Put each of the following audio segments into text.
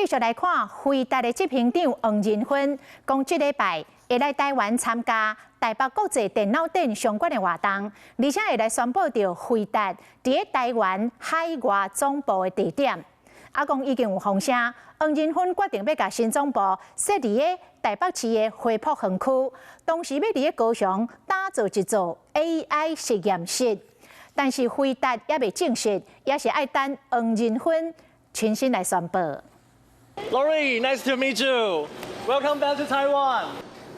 继续来看飞达的执行长黄仁勋，讲这礼拜会来台湾参加台北国际电脑展相关的活动，而且会来宣布到飞达伫台湾海外总部的地点。讲已经有风声，黄仁勋决定要甲新总部设伫个台北市的花圃园区，同时要伫个高雄打造一座 AI 实验室。但是飞达也未证实，也是爱等黄仁勋亲身来宣布。Lori, nice to meet you. Welcome back to Taiwan.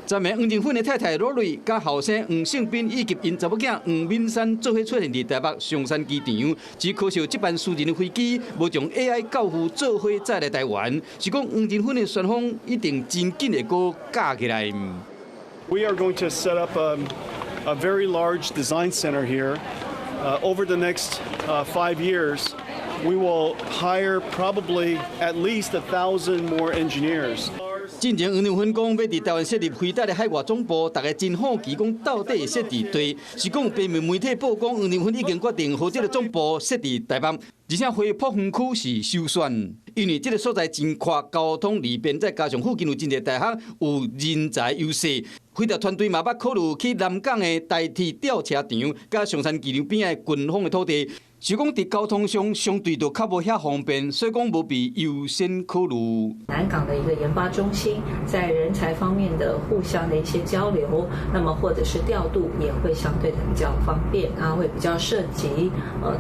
昨暝黄仁勋的太太罗瑞、甲后生黄胜斌以及因查某囝黄敏珊做伙出现伫台北松山机场，只可惜这班私人的飞机无将 AI 教父做伙载来台湾，是讲黄仁勋的旋风一定真紧会阁架起来。We are going to set up a very large design center here. Over the next 5 years, we will hire probably at least 1,000 more engineers. 进前黄仁勋讲要伫台湾设立飞达的海外总部，大家真好奇讲到底会设伫对？是讲北面媒体曝光黄仁勋已经决定和这个总部设伫台北，而且花圃园区是首选，因为这个所在真跨交通利便，再加上附近有真侪大学，有人才优势。飞达团队嘛捌考虑去南港的台铁吊车场，甲松山机场边的军方的土地。是讲伫交通上相对就较无遐方便，所以讲无被优先考虑。南港的一个研发中心，在人才方面的互相的一些交流，那么或者是调度也会相对的比较方便，啊，会比较涉及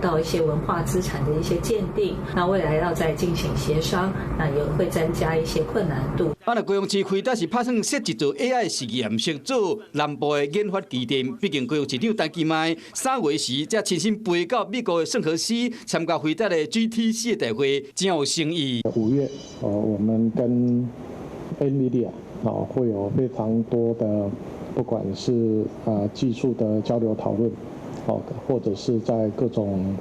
到一些文化资产的一些鉴定，那未来要再进行协商，那也会增加一些困难度。高雄市飞达是打算设一座 AI 实验室做南部的研发基地，毕竟高雄市长陈其迈3月时才亲身飞到美国的圣荷西参加飞达的 GTC 的大会，真有诚意。5月，我们跟 NVIDIA 会有非常多的，不管是技术的交流讨论，或者是在各种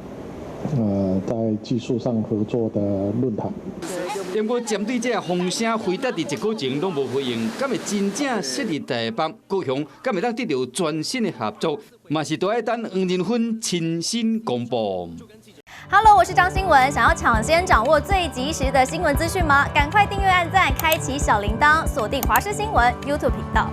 在技术上合作的论坛。不过针对这风声，飞达伫1个前拢无回应，敢会真正设立台北、高雄，敢会当得到全新的合作，嘛是都要等黄仁勋亲身公布。Hello， 我是张新文，想要抢先掌握最及时的新闻资讯吗？赶快订阅、按赞、开启小铃铛，锁定华视新闻 YouTube 频道。